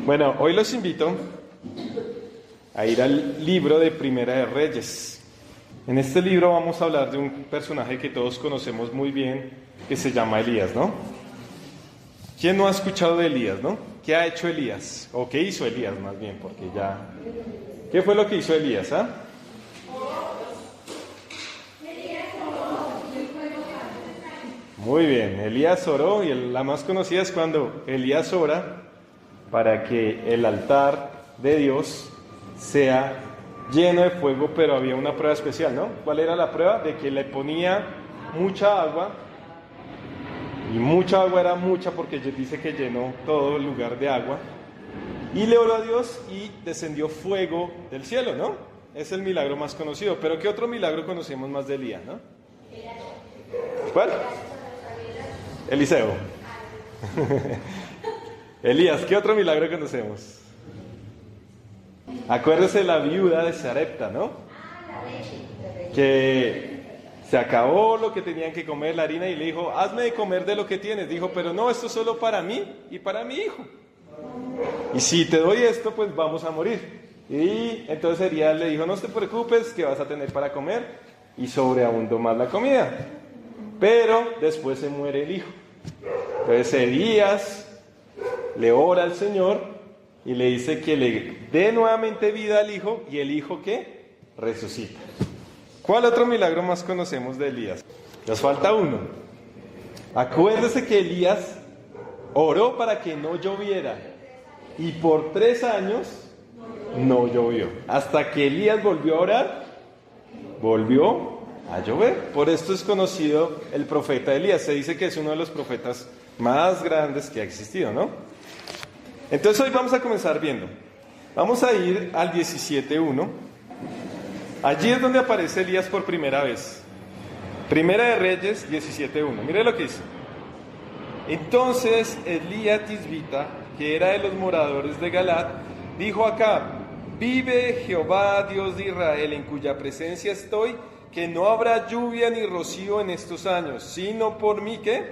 Bueno, hoy los invito a ir al libro de Primera de Reyes. En este libro vamos a hablar de un personaje que todos conocemos muy bien, que se llama Elías, ¿no? ¿Quién no ha escuchado de Elías, no? ¿Qué ha hecho Elías? ¿O qué hizo Elías, más bien? Porque ya... ¿Qué fue lo que hizo Elías, ah? Muy bien, Elías oró y la más conocida es cuando Elías ora para que el altar de Dios sea lleno de fuego, pero había una prueba especial, ¿no? ¿Cuál era la prueba? De que le ponía mucha agua, y mucha agua era mucha porque dice que llenó todo el lugar de agua, y le oró a Dios y descendió fuego del cielo, ¿no? Es el milagro más conocido. Pero ¿qué otro milagro conocemos más de Elías, no? ¿Cuál? Eliseo. Elías, ¿qué otro milagro conocemos? Acuérdese de la viuda de Sarepta, ¿no? Que se acabó lo que tenían que comer, la harina, y le dijo, hazme de comer de lo que tienes. Dijo, pero no, esto es solo para mí y para mi hijo. Y si te doy esto, pues vamos a morir. Y entonces Elías le dijo, no te preocupes, que vas a tener para comer, y sobreabundó más la comida. Pero después se muere el hijo. Entonces Elías le ora al Señor y le dice que le dé nuevamente vida al hijo, y el hijo ¿qué? Resucita. ¿Cuál otro milagro más conocemos de Elías? Nos falta uno. Acuérdese que Elías oró para que no lloviera, y por 3 años no llovió. Hasta que Elías volvió a orar, volvió a llover. Por esto es conocido el profeta Elías. Se dice que es uno de los profetas más grandes que ha existido, ¿no? Entonces hoy vamos a comenzar viendo. Vamos a ir al 17:1. Allí es donde aparece Elías por primera vez. Primera de Reyes 17:1. Mire lo que dice. Entonces Elías Tisbita, que era de los moradores de Galaad, dijo a Acab, vive Jehová Dios de Israel, en cuya presencia estoy, que no habrá lluvia ni rocío en estos años, sino por mí, ¿qué?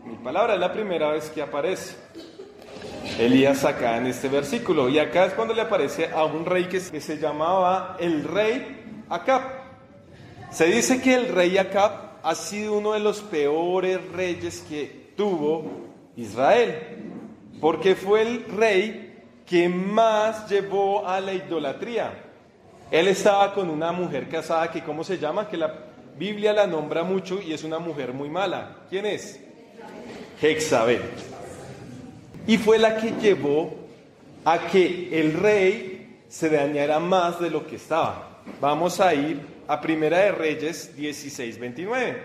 Mi palabra. Es la primera vez que aparece Elías acá en este versículo, y acá es cuando le aparece a un rey que se llamaba el rey Acab. Se dice que el rey Acab ha sido uno de los peores reyes que tuvo Israel, porque fue el rey que más llevó a la idolatría. Él estaba con una mujer casada que, ¿cómo se llama? Que la Biblia la nombra mucho y es una mujer muy mala. ¿Quién es? Jezabel. Y fue la que llevó a que el rey se dañara más de lo que estaba. Vamos a ir a Primera de Reyes 16:29.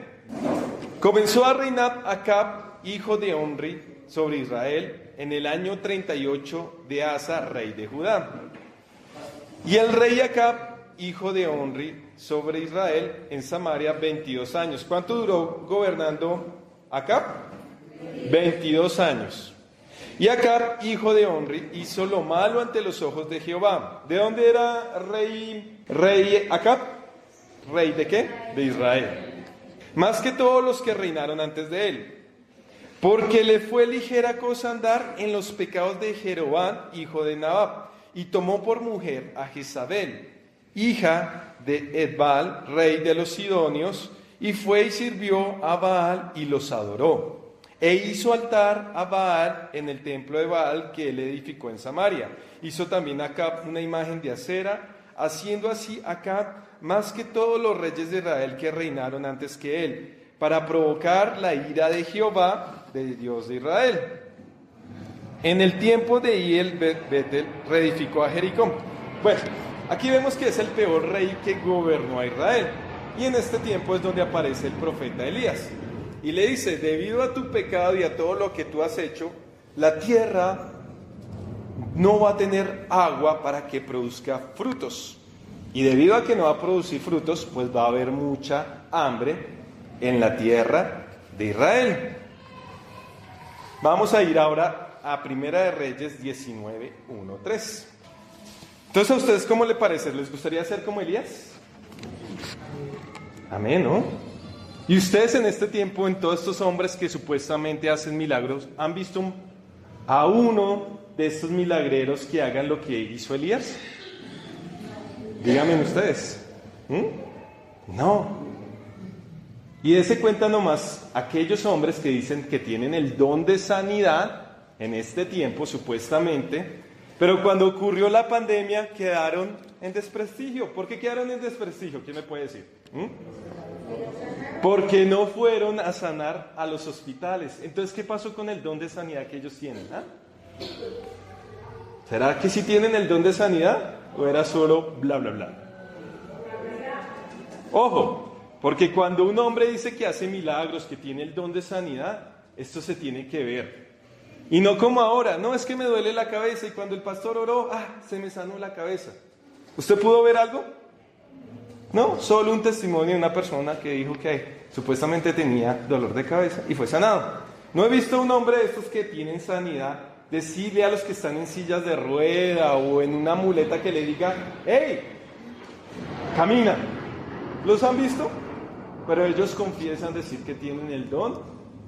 Comenzó a reinar Acab, hijo de Omri, sobre Israel en el año 38 de Asa, rey de Judá. Y el rey Acab, hijo de Omri, sobre Israel en Samaria 22 años. ¿Cuánto duró gobernando Acab? 22 años. Y Acab, hijo de Omri, hizo lo malo ante los ojos de Jehová. ¿De dónde era rey Acab? ¿Rey de qué? De Israel. Más que todos los que reinaron antes de él. Porque le fue ligera cosa andar en los pecados de Jeroboam, hijo de Nabat, y tomó por mujer a Jezabel, hija de Edbaal, rey de los Sidonios, y fue y sirvió a Baal y los adoró. E hizo altar a Baal en el templo de Baal que él edificó en Samaria. Hizo también Acab una imagen de acera, haciendo así Acab más que todos los reyes de Israel que reinaron antes que él, para provocar la ira de Jehová, de Dios de Israel. En el tiempo de Hiel Betel reedificó a Jericó. Bueno, aquí vemos que es el peor rey que gobernó a Israel. Y en este tiempo es donde aparece el profeta Elías. Y le dice, debido a tu pecado y a todo lo que tú has hecho, la tierra no va a tener agua para que produzca frutos. Y debido a que no va a producir frutos, pues va a haber mucha hambre en la tierra de Israel. Vamos a ir ahora a Primera de Reyes 19:1-3. Entonces, ¿a ustedes cómo les parece? ¿Les gustaría ser como Elías? Amén, ¿no? Y ustedes en este tiempo, en todos estos hombres que supuestamente hacen milagros, ¿han visto a uno de estos milagreros que hagan lo que hizo Elías? Díganme ustedes. No. Y dése cuenta nomás, aquellos hombres que dicen que tienen el don de sanidad en este tiempo, supuestamente, pero cuando ocurrió la pandemia quedaron en desprestigio. ¿Por qué quedaron en desprestigio? ¿Quién me puede decir? Porque no fueron a sanar a los hospitales. Entonces, ¿qué pasó con el don de sanidad que ellos tienen? ¿Será que sí tienen el don de sanidad? ¿O era solo bla, bla, bla? Ojo, porque cuando un hombre dice que hace milagros, que tiene el don de sanidad, esto se tiene que ver. Y no como ahora, no, es que me duele la cabeza y cuando el pastor oró, se me sanó la cabeza. ¿Usted pudo ver algo? No, solo un testimonio de una persona que dijo que supuestamente tenía dolor de cabeza y fue sanado. No he visto un hombre de estos que tienen sanidad decirle a los que están en sillas de rueda o en una muleta que le diga, ¡hey! ¡Camina! ¿Los han visto? Pero ellos confiesan decir que tienen el don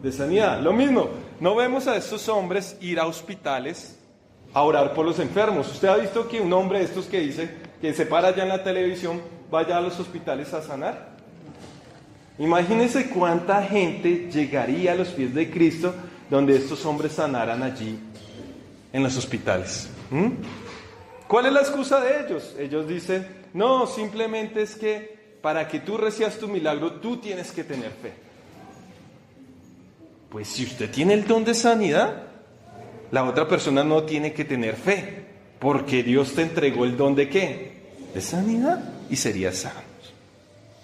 de sanidad. Lo mismo, no vemos a estos hombres ir a hospitales a orar por los enfermos. ¿Usted ha visto que un hombre de estos que dice que se para allá en la televisión vaya a los hospitales a sanar? Imagínense cuánta gente llegaría a los pies de Cristo donde estos hombres sanaran allí en los hospitales. ¿Cuál es la excusa de ellos? Ellos dicen, no, simplemente es que para que tú recibas tu milagro, tú tienes que tener fe. Pues si usted tiene el don de sanidad, la otra persona no tiene que tener fe, porque Dios te entregó el don de ¿qué? De sanidad, y serías sanos.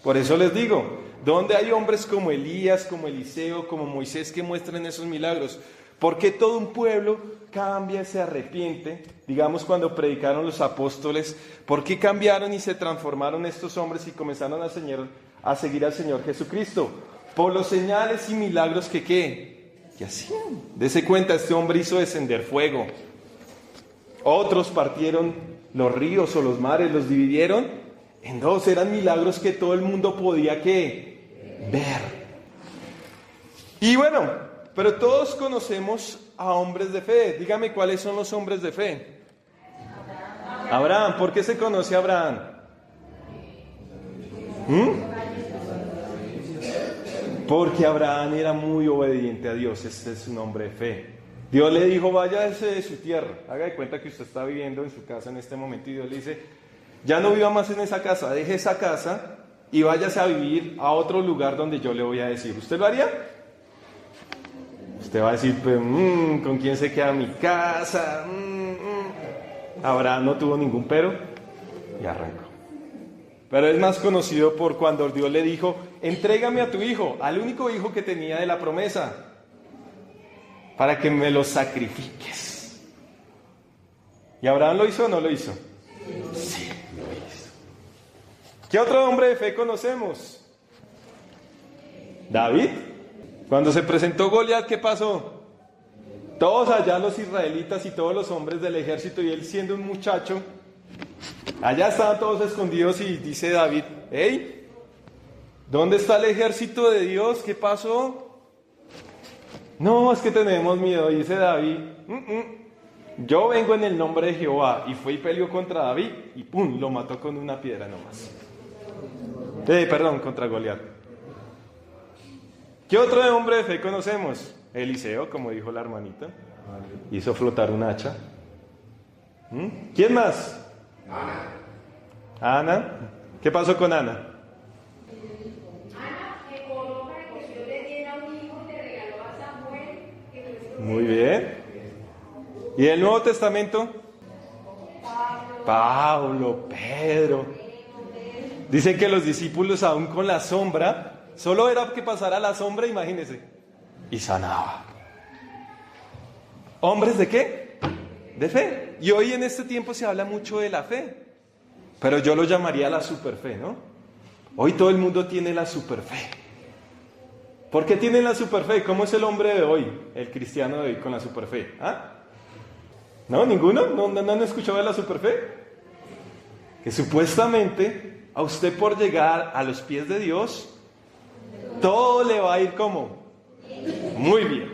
Por eso les digo, ¿dónde hay hombres como Elías, como Eliseo, como Moisés que muestran esos milagros? ¿Por qué todo un pueblo cambia, se arrepiente? Digamos cuando predicaron los apóstoles, ¿por qué cambiaron y se transformaron estos hombres y comenzaron a seguir al Señor Jesucristo? Por los señales y milagros que hacían. Dese cuenta, este hombre hizo descender fuego. Otros partieron los ríos o los mares, los dividieron en dos. Eran milagros que todo el mundo podía ver. Y bueno, pero todos conocemos a hombres de fe. Dígame cuáles son los hombres de fe. Abraham. ¿Por qué se conoce a Abraham? Porque Abraham era muy obediente a Dios. Este es un hombre de fe. Dios le dijo, váyase de su tierra. Haga de cuenta que usted está viviendo en su casa en este momento y Dios le dice, ya no viva más en esa casa, deje esa casa y váyase a vivir a otro lugar donde yo le voy a decir. ¿Usted lo haría? Usted va a decir, pues, ¿con quién se queda mi casa? Abraham no tuvo ningún pero y arrancó. Pero es más conocido por cuando Dios le dijo, entrégame a tu hijo, al único hijo que tenía de la promesa, para que me lo sacrifiques. ¿Y Abraham lo hizo o no lo hizo? Sí, lo hizo. ¿Qué otro hombre de fe conocemos? David. Cuando se presentó Goliat, ¿qué pasó? Todos allá los israelitas y todos los hombres del ejército y él siendo un muchacho, allá estaban todos escondidos y dice David, hey, ¿dónde está el ejército de Dios? ¿Qué pasó? No, es que tenemos miedo, dice David. Yo vengo en el nombre de Jehová. Y fue y peleó contra David y ¡pum! Lo mató con una piedra nomás. Contra Goliat. ¿Qué otro hombre de fe conocemos? Eliseo, como dijo la hermanita. Hizo flotar un hacha. ¿Quién más? Ana. ¿Qué pasó con Ana? Muy bien. ¿Y el Nuevo Testamento? Pablo, Pedro. Dicen que los discípulos aún con la sombra, solo era que pasara la sombra, imagínense, y sanaba. ¿Hombres de qué? De fe. Y hoy en este tiempo se habla mucho de la fe, pero yo lo llamaría la superfe, ¿no? Hoy todo el mundo tiene la superfe. ¿Por qué tienen la superfe? ¿Cómo es el hombre de hoy, el cristiano de hoy con la superfe? ¿No? ¿Ninguno? ¿No han escuchado de la superfe? Que supuestamente a usted por llegar a los pies de Dios, todo le va a ir como muy bien.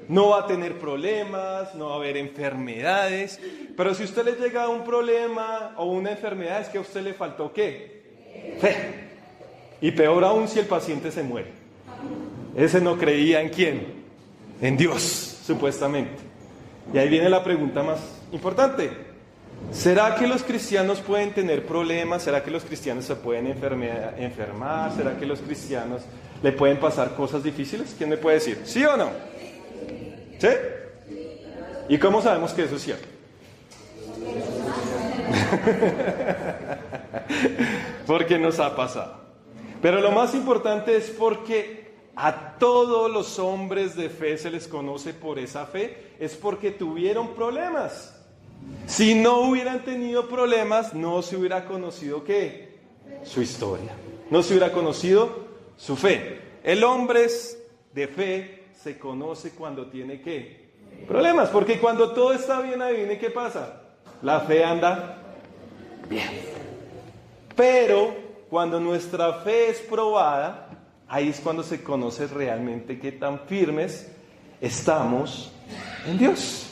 no va a tener problemas, no va a haber enfermedades. Pero si a usted le llega un problema o una enfermedad, es que a usted le faltó ¿qué? Fe. Y peor aún si el paciente se muere. Ese no creía ¿en quién? En Dios, supuestamente. Y ahí viene la pregunta más importante. ¿Será que los cristianos pueden tener problemas? ¿Será que los cristianos se pueden enfermar? ¿Será que los cristianos le pueden pasar cosas difíciles? ¿Quién me puede decir? ¿Sí o no? ¿Sí? ¿Y cómo sabemos que eso es cierto? Porque nos ha pasado. Pero lo más importante es porque a todos los hombres de fe se les conoce por esa fe, es porque tuvieron problemas. Si no hubieran tenido problemas, no se hubiera conocido ¿qué? Su historia. No se hubiera conocido su fe. El hombre de fe se conoce cuando tiene ¿qué? Problemas. Porque cuando todo está bien, adivine qué pasa. La fe anda bien. Pero cuando nuestra fe es probada, ahí es cuando se conoce realmente qué tan firmes estamos en Dios.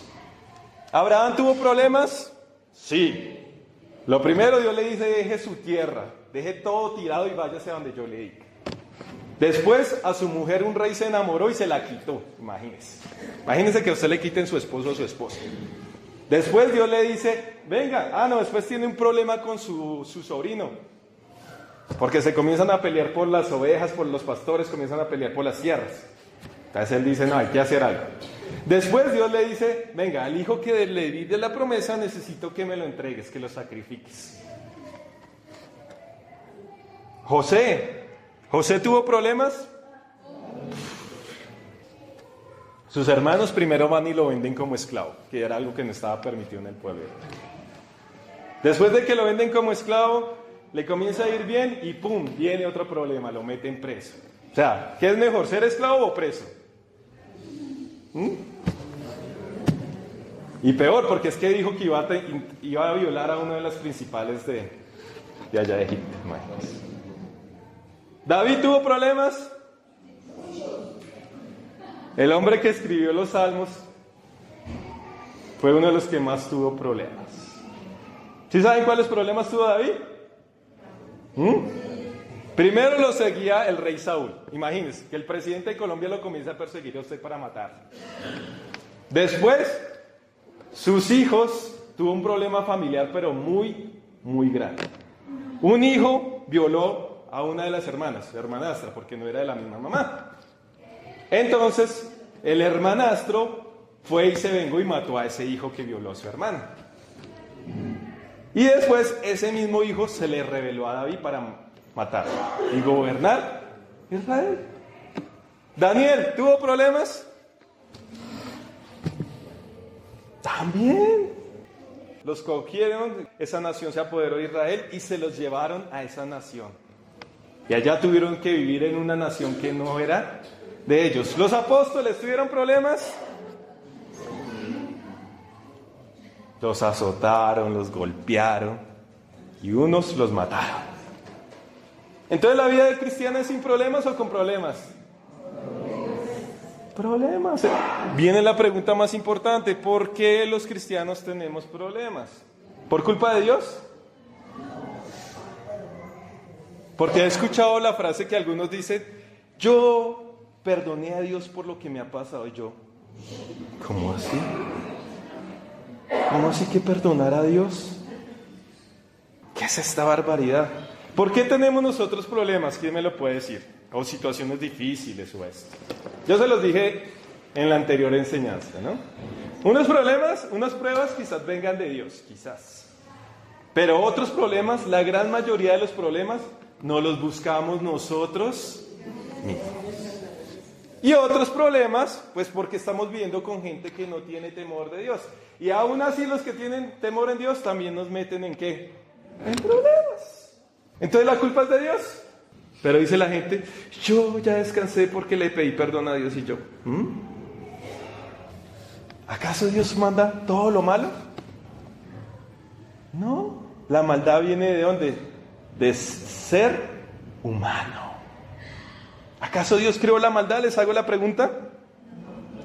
¿Abraham tuvo problemas? Sí. Lo primero, Dios le dice, deje su tierra, deje todo tirado y váyase a donde yo le diga. Después, a su mujer un rey se enamoró y se la quitó. Imagínense que a usted le quiten su esposo o su esposa. Después Dios le dice, venga, después tiene un problema con su sobrino. Porque se comienzan a pelear por las ovejas, por los pastores, comienzan a pelear por las tierras. Entonces él dice, no, hay que hacer algo. Después Dios le dice, venga, al hijo que le di de la promesa necesito que me lo entregues, que lo sacrifiques. José tuvo problemas. Sus hermanos primero van y lo venden como esclavo, que era algo que no estaba permitido en el pueblo. Después de que lo venden como esclavo, le comienza a ir bien y ¡pum! Viene otro problema, lo meten preso. O sea, ¿qué es mejor, ser esclavo o preso? Y peor, porque es que dijo que iba a violar a uno de las principales de allá de Egipto. Imagínense. ¿David tuvo problemas? El hombre que escribió los Salmos fue uno de los que más tuvo problemas. ¿Sí saben cuáles problemas tuvo David? Primero lo seguía el rey Saúl. Imagínense que el presidente de Colombia lo comienza a perseguir a usted para matar. Después, sus hijos tuvo un problema familiar, pero muy, muy grande. Un hijo violó a una de las hermanas, su hermanastra, porque no era de la misma mamá. Entonces, el hermanastro fue y se vengó y mató a ese hijo que violó a su hermana. Y después, ese mismo hijo se le reveló a David para matar y gobernar Israel. Daniel, ¿tuvo problemas? También. Los cogieron, esa nación se apoderó de Israel y se los llevaron a esa nación. Y allá tuvieron que vivir en una nación que no era de ellos. ¿Los apóstoles tuvieron problemas? Los azotaron, los golpearon y unos los mataron. Entonces, ¿la vida del cristiano es sin problemas o con problemas? Problemas. Viene la pregunta más importante: ¿por qué los cristianos tenemos problemas? ¿Por culpa de Dios? Porque he escuchado la frase que algunos dicen: yo perdoné a Dios por lo que me ha pasado. Yo, ¿cómo así? ¿Cómo así que perdonar a Dios? ¿Qué es esta barbaridad? ¿Por qué tenemos nosotros problemas? ¿Quién me lo puede decir? O situaciones difíciles o esto. Yo se los dije en la anterior enseñanza, ¿no? Unos problemas, unas pruebas quizás vengan de Dios, quizás. Pero otros problemas, la gran mayoría de los problemas, no los buscamos nosotros mismos. Y otros problemas, pues porque estamos viviendo con gente que no tiene temor de Dios. Y aún así los que tienen temor en Dios también nos meten ¿en qué? En problemas. Entonces la culpa es de Dios. Pero dice la gente: yo ya descansé porque le pedí perdón a Dios. Y yo, ¿acaso Dios manda todo lo malo? No, la maldad viene ¿de dónde? De ser humano. ¿Acaso Dios creó la maldad? Les hago la pregunta.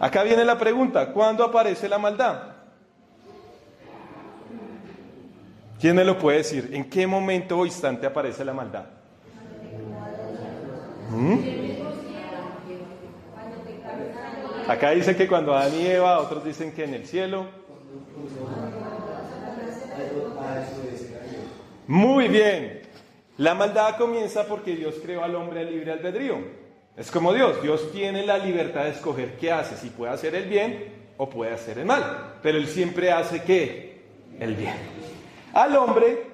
Acá viene la pregunta, ¿cuándo aparece la maldad? ¿Quién me lo puede decir? ¿En qué momento o instante aparece la maldad? Acá dice que cuando Adán y Eva, otros dicen que en el cielo. Muy bien. La maldad comienza porque Dios creó al hombre a libre albedrío. Es como Dios. Dios tiene la libertad de escoger qué hace, si puede hacer el bien o puede hacer el mal. Pero Él siempre hace ¿qué? El bien. Al hombre,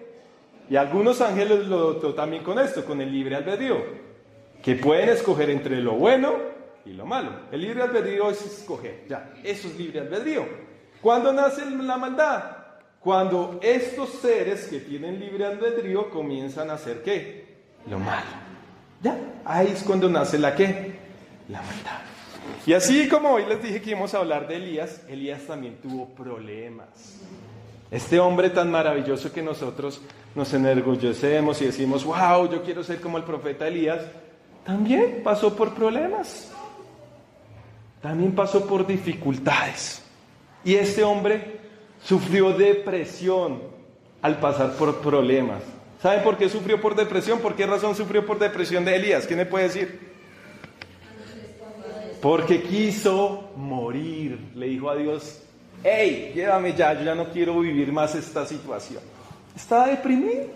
y algunos ángeles lo dotó también con esto, con el libre albedrío, que pueden escoger entre lo bueno y lo malo. El libre albedrío es escoger, ya, eso es libre albedrío. ¿Cuándo nace la maldad? Cuando estos seres que tienen libre albedrío comienzan a hacer ¿qué? Lo malo. Ya, ahí es cuando nace la ¿qué? La maldad. Y así como hoy les dije que íbamos a hablar de Elías, Elías también tuvo problemas. Este hombre tan maravilloso que nosotros nos enorgullecemos y decimos, wow, yo quiero ser como el profeta Elías, también pasó por problemas, también pasó por dificultades. Y este hombre sufrió depresión al pasar por problemas. ¿Saben por qué sufrió por depresión? ¿Por qué razón sufrió por depresión de Elías? ¿Quién me puede decir? Porque quiso morir. Le dijo a Dios, hey, llévame ya, yo ya no quiero vivir más esta situación. Estaba deprimido.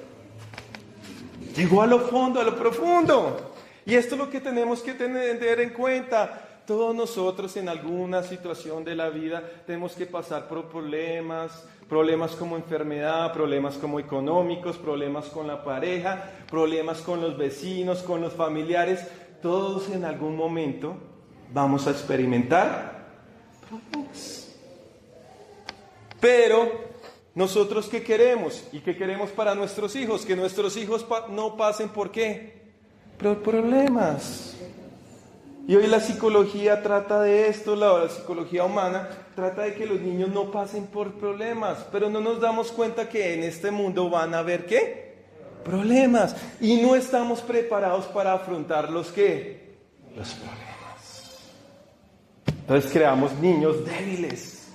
Llegó a lo fondo, a lo profundo. Y esto es lo que tenemos que tener en cuenta. Todos nosotros en alguna situación de la vida tenemos que pasar por problemas como enfermedad, problemas como económicos, problemas con la pareja, problemas con los vecinos, con los familiares. Todos en algún momento vamos a experimentar problemas. Pero nosotros ¿qué queremos? ¿Y qué queremos para nuestros hijos? Que nuestros hijos no pasen ¿por qué? Por problemas. Y hoy la psicología trata de esto, la psicología humana trata de que los niños no pasen por problemas, pero no nos damos cuenta que en este mundo van a haber ¿qué? Problemas. Y no estamos preparados para afrontar los ¿qué? Los problemas. Entonces creamos niños débiles.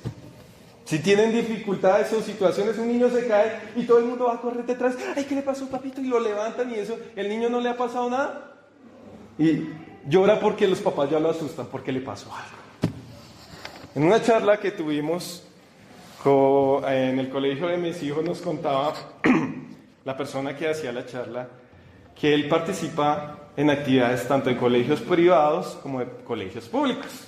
Si tienen dificultades o situaciones, un niño se cae y todo el mundo va a correr detrás. ¡Ay, qué le pasó, papito! Y lo levantan y eso, el niño no le ha pasado nada. Y llora porque los papás ya lo asustan, porque le pasó algo. En una charla que tuvimos en el colegio de mis hijos nos contaba la persona que hacía la charla que él participa en actividades tanto en colegios privados como en colegios públicos.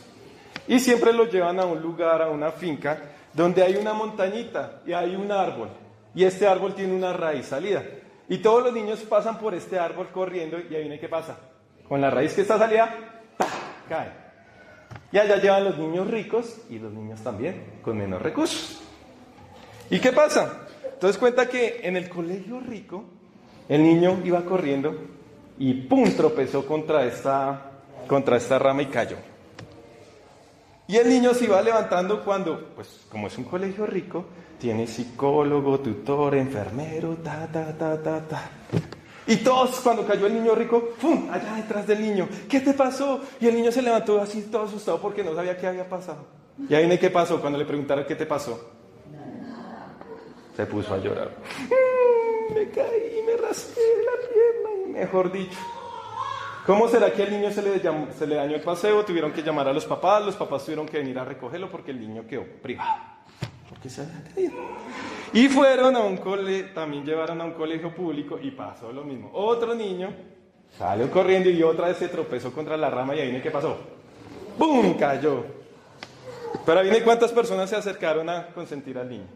Y siempre los llevan a un lugar, a una finca, donde hay una montañita y hay un árbol. Y este árbol tiene una raíz salida. Y todos los niños pasan por este árbol corriendo y ahí viene ¿qué pasa? Con la raíz que está salida, ¡pah!, cae. Y allá llevan los niños ricos y los niños también con menos recursos. ¿Y qué pasa? Entonces cuenta que en el colegio rico, el niño iba corriendo y ¡pum!, tropezó contra esta rama y cayó. Y el niño se iba levantando cuando, pues como es un colegio rico, tiene psicólogo, tutor, enfermero, ta. Y todos, cuando cayó el niño rico, ¡pum!, allá detrás del niño, ¿qué te pasó? Y el niño se levantó así todo asustado porque no sabía qué había pasado. Y ahí viene qué pasó, cuando le preguntaron qué te pasó. Se puso a llorar. Me caí, me raspé la pierna, y mejor dicho. ¿Cómo será que al niño se le dañó el paseo? Tuvieron que llamar a los papás tuvieron que venir a recogerlo porque el niño quedó privado. Porque se había caído. Y fueron a un también llevaron a un colegio público y pasó lo mismo. Otro niño salió corriendo y otra vez se tropezó contra la rama y ahí viene ¿qué pasó? ¡Bum!, cayó. Pero ahí viene cuántas personas se acercaron a consentir al niño.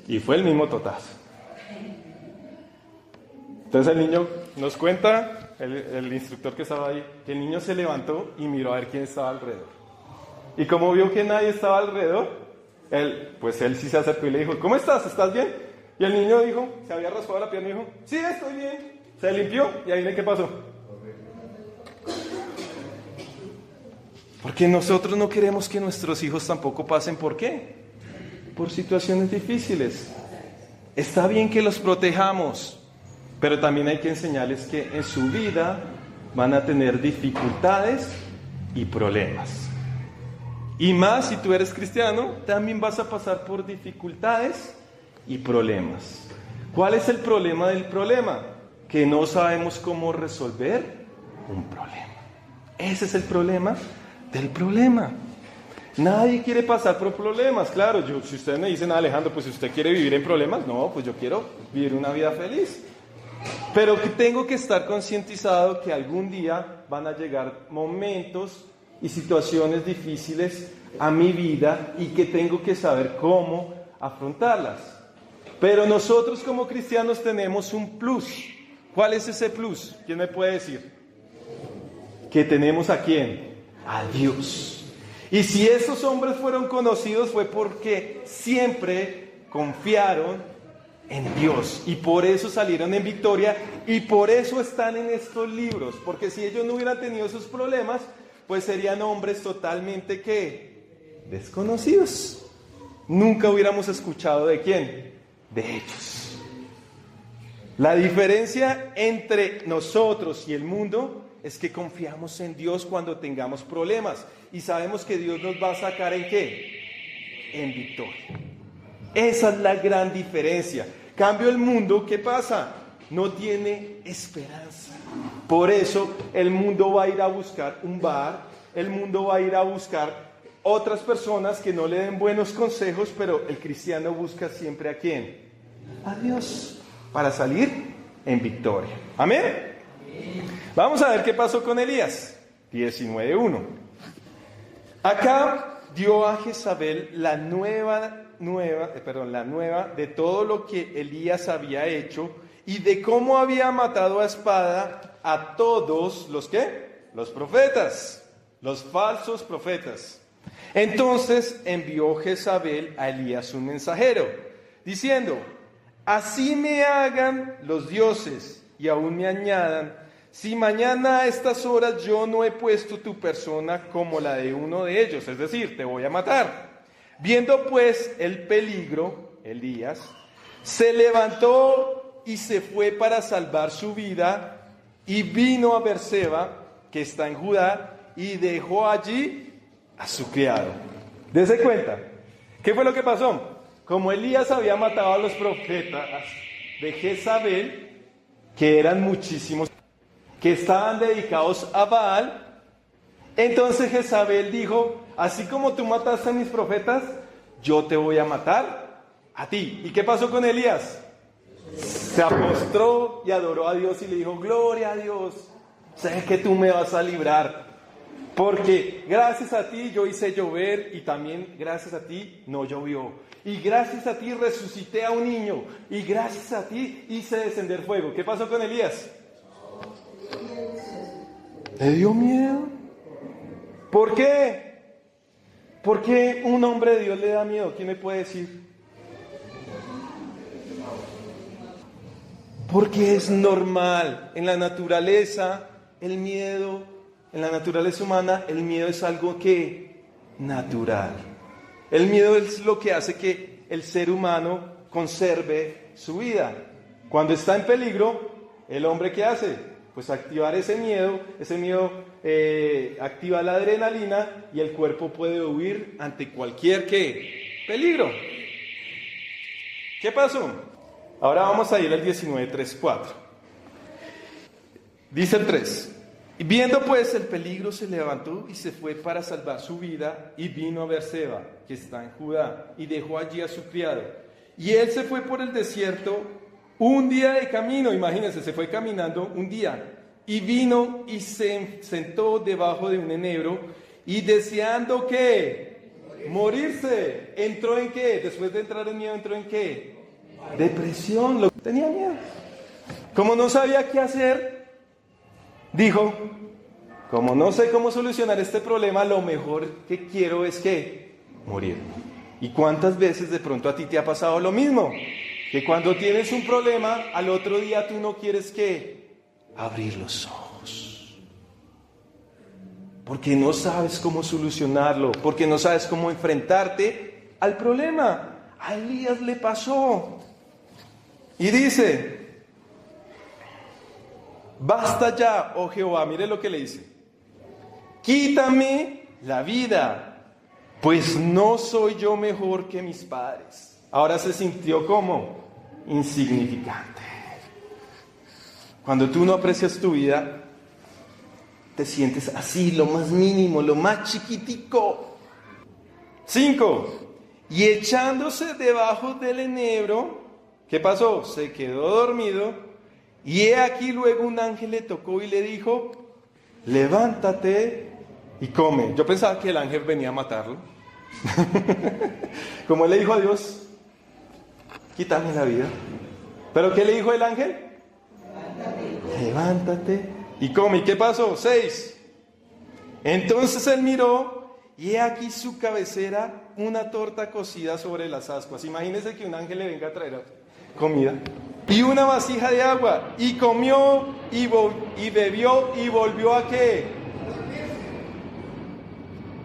Y fue el mismo totazo. Entonces el niño nos cuenta, el instructor que estaba ahí, que el niño se levantó y miró a ver quién estaba alrededor. Y como vio que nadie estaba alrededor, él sí se acercó y le dijo, ¿cómo estás? ¿Estás bien? Y el niño dijo, se había raspado la pierna y dijo, sí, estoy bien. Se limpió y ahí ¿qué pasó? Porque nosotros no queremos que nuestros hijos tampoco pasen, ¿por qué? Por situaciones difíciles. Está bien que los protejamos, pero también hay que enseñarles que en su vida van a tener dificultades y problemas. Y más si tú eres cristiano, también vas a pasar por dificultades y problemas. ¿Cuál es el problema del problema? Que no sabemos cómo resolver un problema. Ese es el problema del problema. Nadie quiere pasar por problemas. Claro, si ustedes me dicen, Alejandro, pues si usted quiere vivir en problemas, no, pues yo quiero vivir una vida feliz. Pero que tengo que estar concientizado que algún día van a llegar momentos y situaciones difíciles a mi vida y que tengo que saber cómo afrontarlas. Pero nosotros como cristianos tenemos un plus. ¿Cuál es ese plus? ¿Quién me puede decir? ¿Que tenemos a quién? A Dios. Y si esos hombres fueron conocidos fue porque siempre confiaron en Dios. Y por eso salieron en victoria y por eso están en estos libros. Porque si ellos no hubieran tenido esos problemas, pues serían hombres totalmente ¿qué? Desconocidos. Nunca hubiéramos escuchado de quién, de ellos. La diferencia entre nosotros y el mundo es que confiamos en Dios cuando tengamos problemas y sabemos que Dios nos va a sacar ¿en qué? En victoria. Esa es la gran diferencia. Cambio el mundo, ¿qué pasa? No tiene esperanza. Por eso el mundo va a ir a buscar un bar, el mundo va a ir a buscar otras personas que no le den buenos consejos, pero el cristiano busca siempre ¿a quién? A Dios, para salir en victoria. ¿Amén? Vamos a ver qué pasó con Elías. 19:1. Acab dio a Jezabel la nueva de todo lo que Elías había hecho y de cómo había matado a espada a todos los ¿qué? Los profetas, los falsos profetas. Entonces envió Jezabel a Elías un mensajero, diciendo: así me hagan los dioses y aún me añadan, si mañana a estas horas yo no he puesto tu persona como la de uno de ellos, es decir, te voy a matar. Viendo pues el peligro, Elías se levantó y se fue para salvar su vida y vino a Berseba, que está en Judá, y dejó allí a su criado. Dese cuenta, ¿qué fue lo que pasó? Como Elías había matado a los profetas de Jezabel, que eran muchísimos, que estaban dedicados a Baal, entonces Jezabel dijo: así como tú mataste a mis profetas, yo te voy a matar a ti. ¿Y qué pasó con Elías? Se postró y adoró a Dios y le dijo: gloria a Dios, sé que tú me vas a librar, porque gracias a ti yo hice llover y también gracias a ti no llovió. Y gracias a ti resucité a un niño. Y gracias a ti hice descender fuego. ¿Qué pasó con Elías? ¿Le dio miedo? ¿Por qué? ¿Por qué un hombre de Dios le da miedo? ¿Quién me puede decir? Porque es normal. En la naturaleza, el miedo, en la naturaleza humana, el miedo es algo que natural. El miedo es lo que hace que el ser humano conserve su vida. Cuando está en peligro, ¿el hombre qué hace? Pues activar ese miedo activa la adrenalina y el cuerpo puede huir ante cualquier ¿qué? Peligro. ¿Qué pasó? Ahora vamos a ir al 19:3-4. Dice el 3. Y viendo pues el peligro se levantó y se fue para salvar su vida y vino a Berseba, que está en Judá, y dejó allí a su criado. Y él se fue por el desierto un día de camino, imagínense, se fue caminando un día. Y vino y se sentó debajo de un enebro y deseando ¿qué? Morirse. ¿Entró en qué? Después de entrar en miedo, ¿entró en qué? Depresión. Tenía miedo. Como no sabía qué hacer, dijo: como no sé cómo solucionar este problema, lo mejor que quiero es ¿qué? Morir. ¿Y cuántas veces de pronto a ti te ha pasado lo mismo? Que cuando tienes un problema, al otro día tú no quieres ¿qué? Abrir los ojos. Porque no sabes cómo solucionarlo, porque no sabes cómo enfrentarte al problema. A Elías le pasó. Y dice: basta ya, oh Jehová, mire lo que le dice. Quítame la vida, pues no soy yo mejor que mis padres. Ahora se sintió como insignificante. Cuando tú no aprecias tu vida, te sientes así, lo más mínimo, lo más chiquitico. 5. Y echándose debajo del enebro, ¿qué pasó? Se quedó dormido, y he aquí luego un ángel le tocó y le dijo, levántate y come. Yo pensaba que el ángel venía a matarlo. Como él le dijo a Dios, quítame la vida. ¿Pero qué le dijo el ángel? Levántate y come. ¿Y qué pasó? 6. Entonces él miró y he aquí su cabecera una torta cocida sobre las ascuas. Imagínense que un ángel le venga a traer comida. Y una vasija de agua. Y comió y bebió y volvió a ¿qué?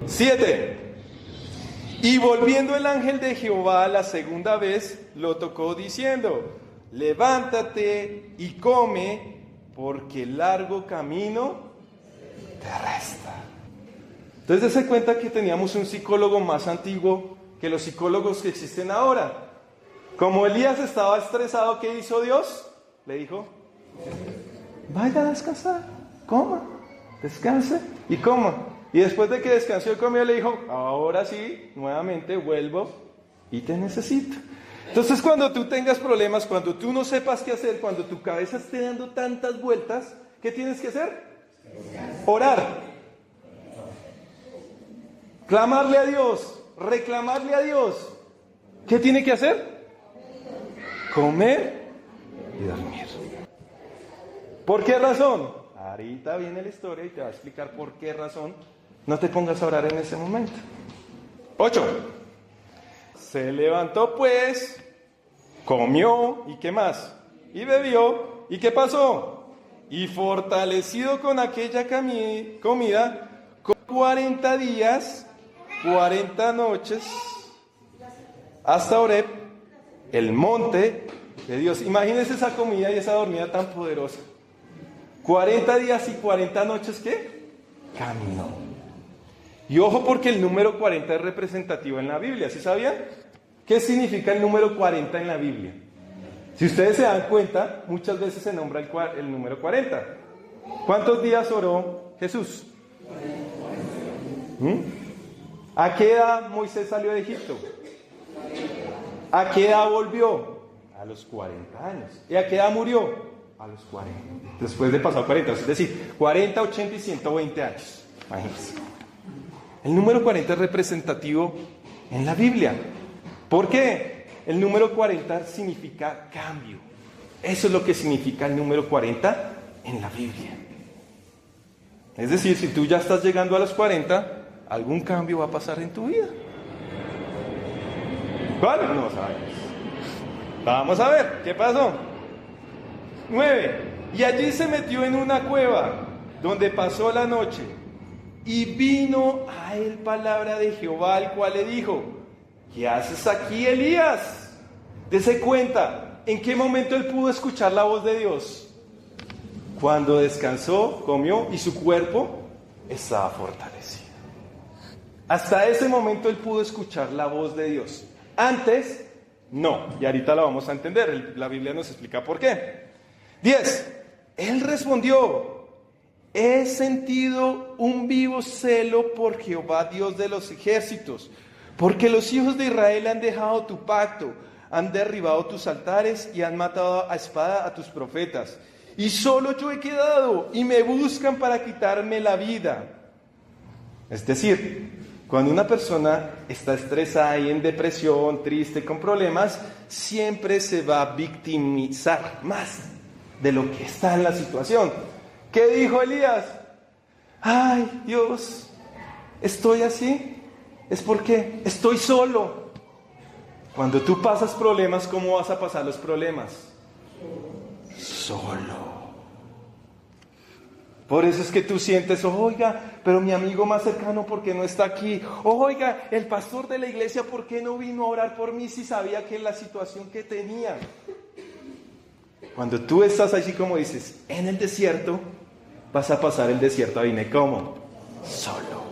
7. Y volviendo el ángel de Jehová la segunda vez, lo tocó diciendo, levántate y come, porque largo camino te resta. Entonces se cuenta que teníamos un psicólogo más antiguo que los psicólogos que existen ahora. Como Elías estaba estresado, ¿qué hizo Dios? Le dijo, vaya a descansar, coma, descanse y coma. Y después de que descansó y comió, le dijo, ahora sí, nuevamente vuelvo y te necesito. Entonces cuando tú tengas problemas, cuando tú no sepas qué hacer, cuando tu cabeza esté dando tantas vueltas, ¿qué tienes que hacer? Orar. Clamarle a Dios, reclamarle a Dios. ¿Qué tiene que hacer? Comer y dormir. ¿Por qué razón? Ahorita viene la historia y te va a explicar por qué razón. No te pongas a orar en ese momento. 8. Se levantó pues, comió, ¿y qué más? Y bebió, ¿y qué pasó? Y fortalecido con aquella comida, 40 días, 40 noches, hasta Horeb, el monte de Dios. Imagínense esa comida y esa dormida tan poderosa. 40 días y 40 noches, ¿qué? Caminó. Y ojo porque el número 40 es representativo en la Biblia, ¿sí sabían? ¿Qué significa el número 40 en la Biblia? Si ustedes se dan cuenta, muchas veces se nombra el número 40. ¿Cuántos días oró Jesús? ¿A qué edad Moisés salió de Egipto? ¿A qué edad volvió? A los 40 años. ¿Y a qué edad murió? A los 40. Después de pasar 40, es decir, 40, 80 y 120 años. Imagínense. El número 40 es representativo en la Biblia. ¿Por qué? El número 40 significa cambio. Eso es lo que significa el número 40 en la Biblia. Es decir, si tú ya estás llegando a los 40, algún cambio va a pasar en tu vida. ¿Cuál? No sabemos. Vamos a ver, ¿qué pasó? 9. Y allí se metió en una cueva, donde pasó la noche. Y vino a él palabra de Jehová, el cual le dijo, ¿qué haces aquí, Elías? Dese cuenta, ¿en qué momento él pudo escuchar la voz de Dios? Cuando descansó, comió y su cuerpo estaba fortalecido. Hasta ese momento él pudo escuchar la voz de Dios. Antes, no. Y ahorita la vamos a entender. La Biblia nos explica por qué. 10. Él respondió, he sentido un vivo celo por Jehová, Dios de los ejércitos, porque los hijos de Israel han dejado tu pacto, han derribado tus altares y han matado a espada a tus profetas. Y solo yo he quedado y me buscan para quitarme la vida. Es decir, cuando una persona está estresada y en depresión, triste, con problemas, siempre se va a victimizar más de lo que está en la situación. ¿Qué dijo Elías? Ay, Dios, estoy así, es porque estoy solo. Cuando tú pasas problemas, ¿cómo vas a pasar los problemas? Solo. Por eso es que tú sientes, oiga, pero mi amigo más cercano, ¿por qué no está aquí? Oiga, el pastor de la iglesia, ¿por qué no vino a orar por mí si sabía que es la situación que tenía? Cuando tú estás así como dices, en el desierto, vas a pasar el desierto, adivine cómo, solo.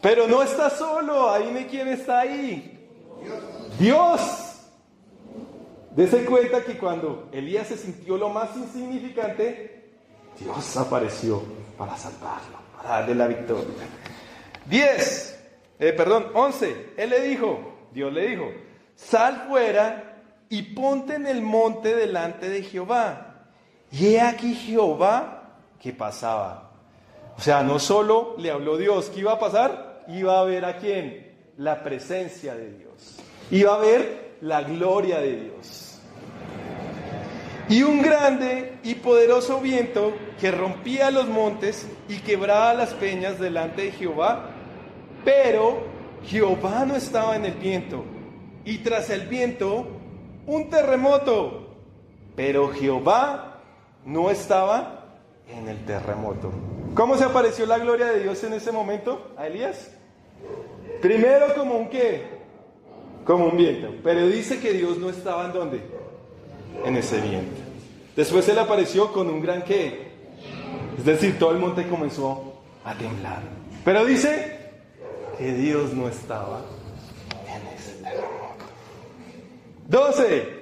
Pero no estás solo, adivine quién está ahí. Dios. Dese cuenta que cuando Elías se sintió lo más insignificante, Dios apareció para salvarlo, para darle la victoria. 11. Dios le dijo, sal fuera y ponte en el monte delante de Jehová. Y he aquí Jehová que pasaba. O sea, no solo le habló Dios, ¿qué iba a pasar? Iba a ver a quién, la presencia de Dios. Iba a ver la gloria de Dios. Y un grande y poderoso viento que rompía los montes y quebraba las peñas delante de Jehová, pero Jehová no estaba en el viento. Y tras el viento, un terremoto, pero Jehová no estaba en el terremoto. ¿Cómo se apareció la gloria de Dios en ese momento a Elías? Primero como un ¿qué? Como un viento. Pero dice que Dios no estaba ¿en dónde? En ese viento. Después se le apareció con un gran ¿qué? Es decir, todo el monte comenzó a temblar. Pero dice que Dios no estaba en ese terremoto. 12.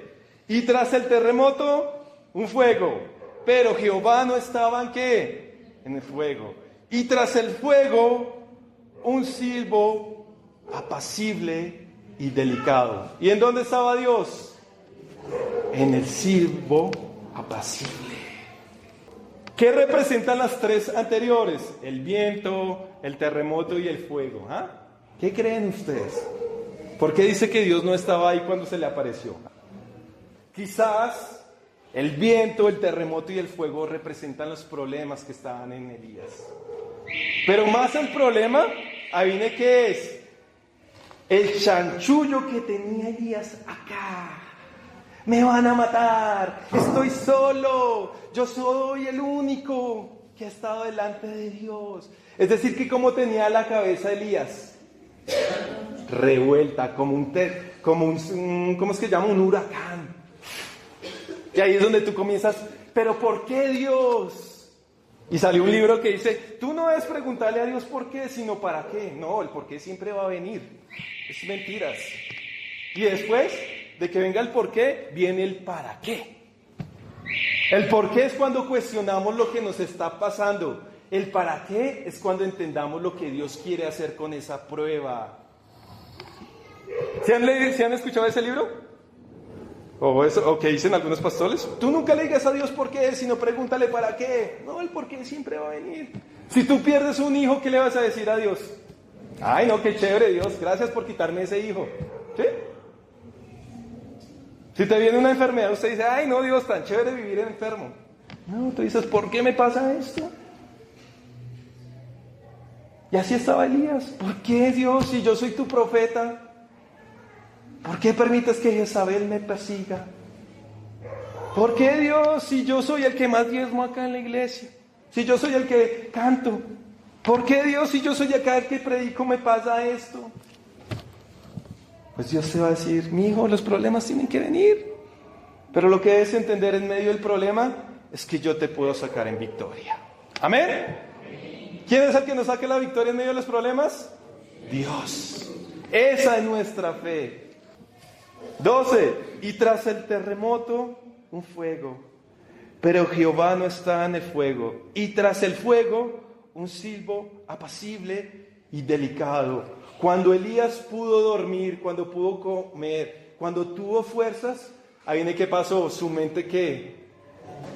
Y tras el terremoto, un fuego. Pero Jehová no estaba ¿en qué? En el fuego. Y tras el fuego, un silbo apacible y delicado. ¿Y en dónde estaba Dios? En el silbo apacible. ¿Qué representan las tres anteriores? El viento, el terremoto y el fuego. ¿Ah? ¿Qué creen ustedes? ¿Por qué dice que Dios no estaba ahí cuando se le apareció? Quizás el viento, el terremoto y el fuego representan los problemas que estaban en Elías. Pero más el problema, adivine qué es. El chanchullo que tenía Elías acá. Me van a matar, estoy solo, yo soy el único que ha estado delante de Dios. Es decir, que como tenía la cabeza Elías, revuelta, como ¿cómo es que se llama? Un huracán. Y ahí es donde tú comienzas, ¿pero por qué Dios? Y salió un libro que dice, tú no debes preguntarle a Dios por qué, sino para qué. No, el por qué siempre va a venir. Es mentiras. Y después de que venga el por qué, viene el para qué. El por qué es cuando cuestionamos lo que nos está pasando. El para qué es cuando entendamos lo que Dios quiere hacer con esa prueba. ¿Se han escuchado ese libro? O que dicen algunos pastores. Tú nunca le digas a Dios por qué, sino pregúntale para qué. No, el por qué siempre va a venir. Si tú pierdes un hijo, ¿qué le vas a decir a Dios? Ay, no, qué chévere Dios, gracias por quitarme ese hijo. ¿Sí? Si te viene una enfermedad, usted dice, ay no Dios, tan chévere vivir enfermo. No, tú dices, ¿por qué me pasa esto? Y así estaba Elías. ¿Por qué Dios, si yo soy tu profeta? ¿Por qué permites que Jezabel me persiga? ¿Por qué Dios, si yo soy el que más diezmo acá en la iglesia? Si yo soy el que canto. ¿Por qué Dios, si yo soy acá el que predico, me pasa esto? Pues Dios te va a decir, mi hijo, los problemas tienen que venir. Pero lo que debes entender en medio del problema es que yo te puedo sacar en victoria. ¿Amén? ¿Quién es el que nos saque la victoria en medio de los problemas? Dios. Esa es nuestra fe. 12. Y tras el terremoto, un fuego. Pero Jehová no estaba en el fuego. Y tras el fuego, un silbo apacible y delicado. Cuando Elías pudo dormir, cuando pudo comer, cuando tuvo fuerzas, ahí viene qué pasó, su mente ¿qué?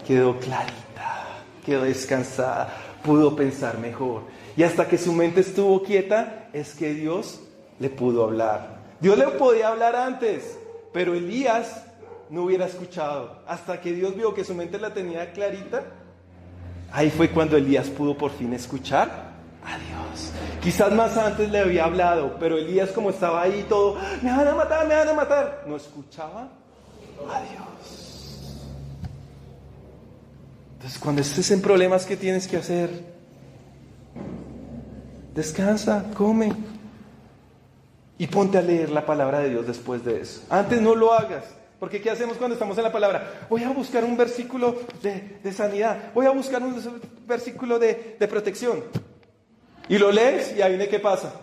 Quedó clarita, quedó descansada, pudo pensar mejor. Y hasta que su mente estuvo quieta, es que Dios le pudo hablar. Dios le podía hablar antes, pero Elías no hubiera escuchado. Hasta que Dios vio que su mente la tenía clarita, ahí fue cuando Elías pudo por fin escuchar a Dios. Quizás más antes le había hablado, pero Elías, como estaba ahí todo, me van a matar, me van a matar, no escuchaba a Dios. Entonces, cuando estés en problemas, ¿qué tienes que hacer? Descansa, come y ponte a leer la palabra de Dios después de eso. Antes no lo hagas. Porque ¿qué hacemos cuando estamos en la palabra? Voy a buscar un versículo de sanidad, voy a buscar un versículo de protección. Y lo lees y ahí viene, ¿qué pasa?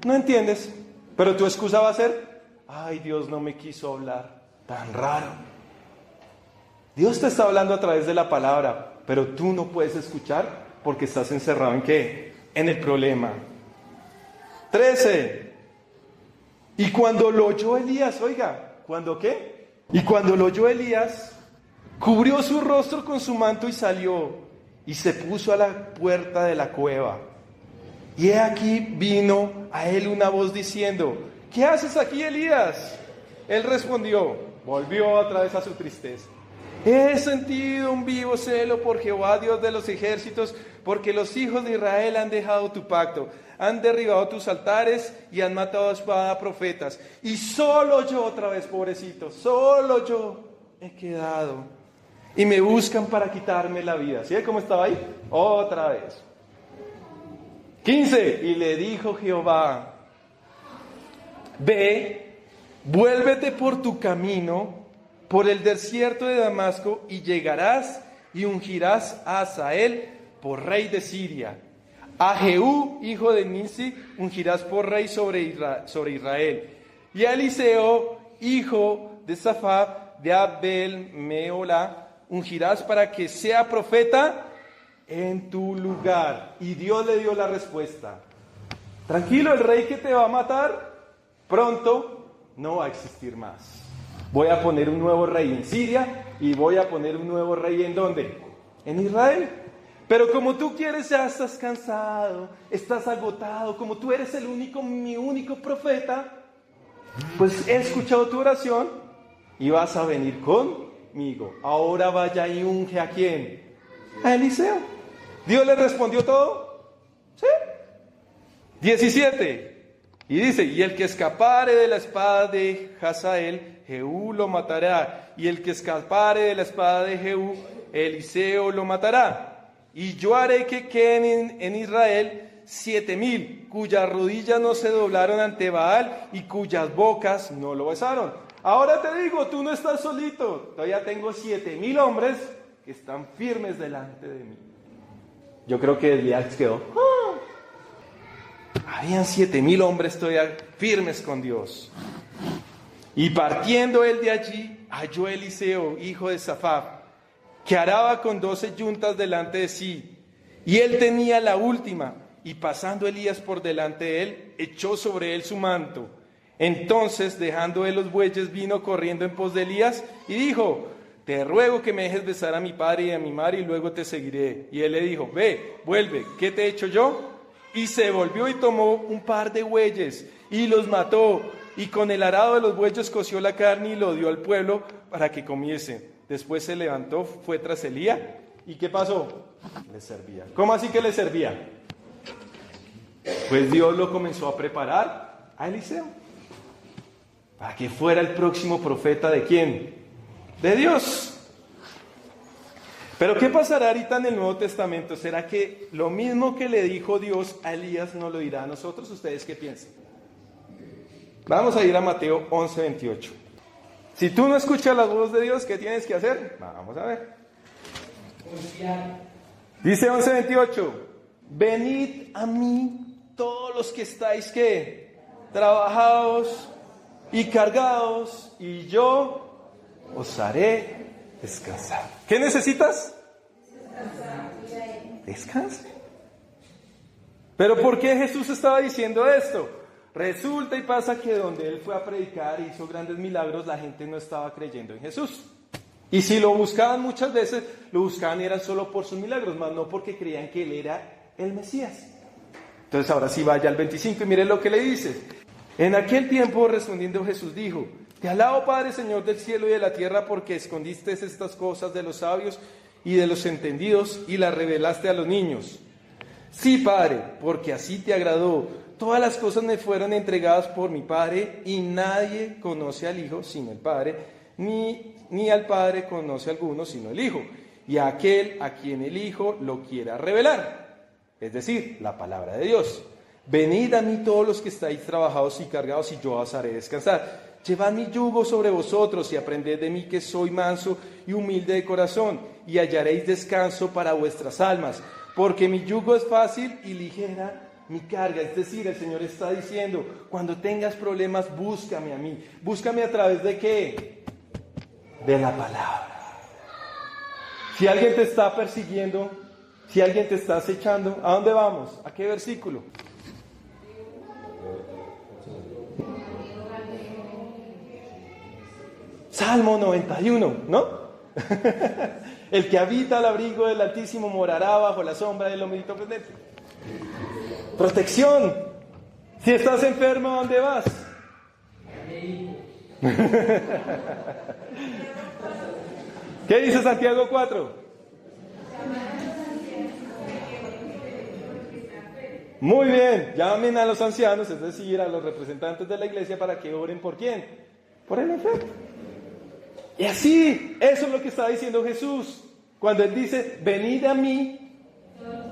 No entiendes, pero tu excusa va a ser, ay, Dios no me quiso hablar, tan raro. Dios te está hablando a través de la palabra, pero tú no puedes escuchar porque estás encerrado ¿en qué? En el problema. 13. Y cuando lo oyó Elías, oiga, ¿cuándo qué? Y cuando lo oyó Elías, cubrió su rostro con su manto y salió, y se puso a la puerta de la cueva. Y he aquí vino a él una voz diciendo, ¿qué haces aquí, Elías? Él respondió, volvió otra vez a su tristeza. He sentido un vivo celo por Jehová, Dios de los ejércitos, porque los hijos de Israel han dejado tu pacto, han derribado tus altares y han matado a espada a profetas. Y solo yo, otra vez, pobrecito, solo yo he quedado. Y me buscan para quitarme la vida. ¿Sí? ¿Cómo estaba ahí? Otra vez. 15. Y le dijo Jehová, ve, vuélvete por tu camino, por el desierto de Damasco, y llegarás y ungirás a Hazael por rey de Siria. A Jehú, hijo de Nimsi, ungirás por rey sobre Israel. Y a Eliseo, hijo de Safat, de Abel Meola, ungirás para que sea profeta en tu lugar. Y Dios le dio la respuesta. Tranquilo, el rey que te va a matar pronto no va a existir más. Voy a poner un nuevo rey en Siria y voy a poner un nuevo rey ¿en dónde? En Israel. Pero como tú quieres, ya estás cansado, estás agotado, como tú eres mi único profeta, pues he escuchado tu oración y vas a venir conmigo. Ahora vaya y unge ¿a quién? A Eliseo. ¿Dios le respondió todo? ¿Sí? 17. Y dice, y el que escapare de la espada de Hazael, Jehú lo matará. Y el que escapare de la espada de Jehú, Eliseo lo matará. Y yo haré que queden en Israel 7,000, cuyas rodillas no se doblaron ante Baal y cuyas bocas no lo besaron. Ahora te digo, tú no estás solito. Todavía tengo 7,000 hombres que están firmes delante de mí. Yo creo que Elías quedó. Habían 7,000 hombres todavía firmes con Dios. Y partiendo él de allí, halló a Eliseo, hijo de Safat, que araba con 12 yuntas delante de sí. Y él tenía la última. Y pasando Elías por delante de él, echó sobre él su manto. Entonces, dejando él los bueyes, vino corriendo en pos de Elías y dijo, te ruego que me dejes besar a mi padre y a mi madre y luego te seguiré. Y él le dijo, ve, vuelve, ¿qué te he hecho yo? Y se volvió y tomó un par de bueyes y los mató. Y con el arado de los bueyes coció la carne y lo dio al pueblo para que comiese. Después se levantó, fue tras Elías. ¿Y qué pasó? Le servía. ¿Cómo así que le servía? Pues Dios lo comenzó a preparar a Eliseo para que fuera el próximo profeta ¿de quién? De Dios. Pero ¿qué pasará ahorita en el Nuevo Testamento? ¿Será que lo mismo que le dijo Dios a Elías nos lo dirá a nosotros? ¿Ustedes qué piensan? Vamos a ir a Mateo 11:28. Si tú no escuchas la voz de Dios, ¿qué tienes que hacer? Vamos a ver. Dice 11:28. Venid a mí todos los que estáis, ¿qué? Trabajados y cargados, y yo os haré descansar. ¿Qué necesitas? Descansa. ¿Pero por qué Jesús estaba diciendo esto? Resulta y pasa que donde él fue a predicar y hizo grandes milagros, la gente no estaba creyendo en Jesús. Y si lo buscaban muchas veces, lo buscaban era solo por sus milagros, más no porque creían que él era el Mesías. Entonces ahora sí vaya al 25 y mire lo que le dice. En aquel tiempo respondiendo Jesús dijo, te alabo Padre Señor del cielo y de la tierra porque escondiste estas cosas de los sabios y de los entendidos y las revelaste a los niños. Sí, Padre, porque así te agradó. Todas las cosas me fueron entregadas por mi Padre y nadie conoce al Hijo sino el Padre, ni al Padre conoce a alguno sino el Hijo, y a aquel a quien el Hijo lo quiera revelar, es decir, la palabra de Dios. Venid a mí todos los que estáis trabajados y cargados y yo os haré descansar. Llevad mi yugo sobre vosotros y aprended de mí, que soy manso y humilde de corazón, y hallaréis descanso para vuestras almas, porque mi yugo es fácil y ligera mi carga. Es decir, el Señor está diciendo, cuando tengas problemas, búscame a mí. Búscame a través de ¿qué? De la palabra. Si alguien te está persiguiendo, si alguien te está acechando, ¿a dónde vamos? ¿A qué versículo? Salmo 91, ¿no? El que habita al abrigo del Altísimo morará bajo la sombra del Omnipotente. Protección. Si estás enfermo, ¿a dónde vas? ¿Qué dice Santiago 4? Muy bien, llamen a los ancianos, es decir, a los representantes de la iglesia, para que oren por ¿quién? Por el enfermo. Y así, eso es lo que está diciendo Jesús. Cuando Él dice, venid a mí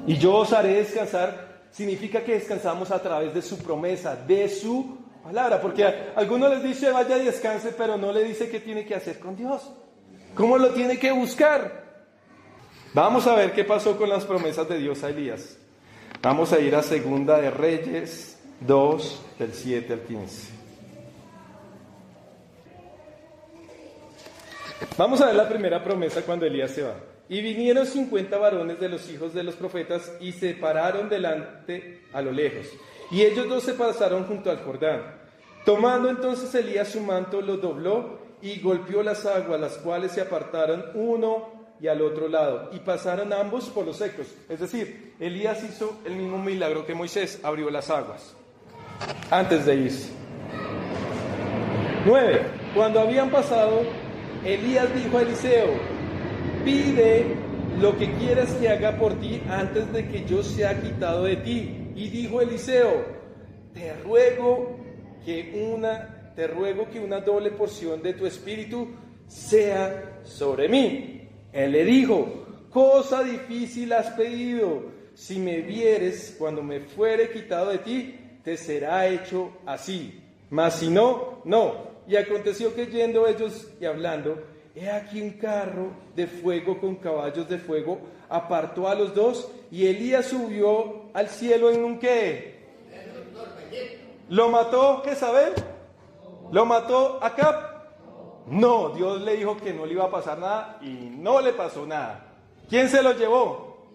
y yo os haré descansar, significa que descansamos a través de su promesa, de su palabra. Porque a algunos les dice, vaya y descanse, pero no le dice qué tiene que hacer con Dios. ¿Cómo lo tiene que buscar? Vamos a ver qué pasó con las promesas de Dios a Elías. Vamos a ir a Segunda de Reyes 2, del 7 al 15. Vamos a ver la primera promesa cuando Elías se va. Y vinieron 50 varones de los hijos de los profetas y se pararon delante a lo lejos. Y ellos dos se pasaron junto al Jordán. Tomando entonces Elías su manto, lo dobló y golpeó las aguas, las cuales se apartaron uno y al otro lado, y pasaron ambos por los secos. Es decir, Elías hizo el mismo milagro que Moisés, abrió las aguas antes de irse. 9. Cuando habían pasado, Elías dijo a Eliseo, pide lo que quieras que haga por ti antes de que yo sea quitado de ti. Y dijo Eliseo, te ruego que una doble porción de tu espíritu sea sobre mí. Él le dijo, cosa difícil has pedido, si me vieres cuando me fuere quitado de ti, te será hecho así, mas si no, no. Y aconteció que yendo ellos y hablando, he aquí un carro de fuego con caballos de fuego apartó a los dos, y Elías subió al cielo en un ¿qué? ¿Lo mató Jezabel? ¿Lo mató Acab? No, Dios le dijo que no le iba a pasar nada y no le pasó nada. ¿Quién se lo llevó?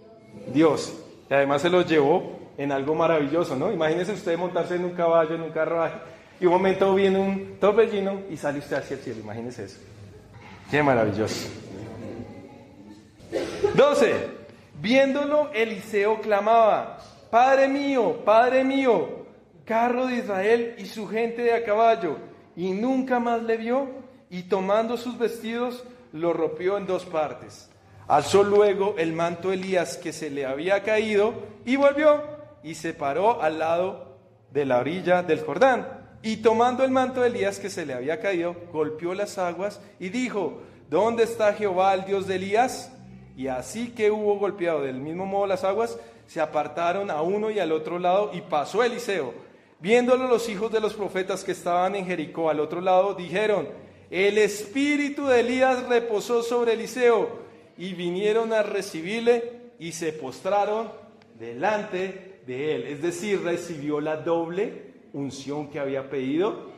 Dios. Y además se lo llevó en algo maravilloso, ¿no? Imagínese usted montarse en un caballo, en un carruaje, y un momento viene un torbellino y sale usted hacia el cielo. Imagínese eso. Qué maravilloso. 12. Viéndolo, Eliseo clamaba, Padre mío, carro de Israel y su gente de a caballo. Y nunca más le vio, y tomando sus vestidos, lo rompió en dos partes. Alzó luego el manto Elías que se le había caído, y volvió, y se paró al lado de la orilla del Jordán. Y tomando el manto de Elías que se le había caído, golpeó las aguas y dijo, ¿dónde está Jehová, el Dios de Elías? Y así que hubo golpeado del mismo modo las aguas, se apartaron a uno y al otro lado, y pasó Eliseo. Viéndolo los hijos de los profetas que estaban en Jericó al otro lado, dijeron, el espíritu de Elías reposó sobre Eliseo, y vinieron a recibirle y se postraron delante de él. Es decir, recibió la doble unción que había pedido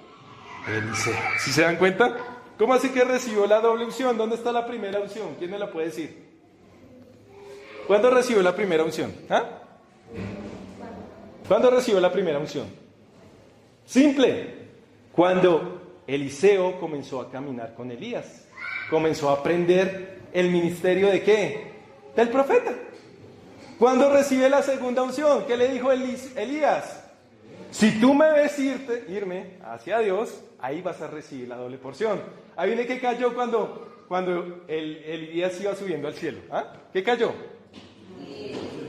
Eliseo. ¿Sí se dan cuenta? ¿Cómo así que recibió la doble unción? ¿Dónde está la primera unción? ¿Quién me la puede decir? ¿Cuándo recibió la primera unción? ¿Ah? ¿Cuándo recibió la primera unción? Simple. Cuando Eliseo comenzó a caminar con Elías. Comenzó a aprender el ministerio ¿de qué? Del profeta. ¿Cuándo recibe la segunda unción? ¿Qué le dijo Elías? Si tú me ves irme hacia Dios, ahí vas a recibir la doble porción. Ahí viene que cayó cuando Elías iba subiendo al cielo. ¿Ah? ¿Qué cayó?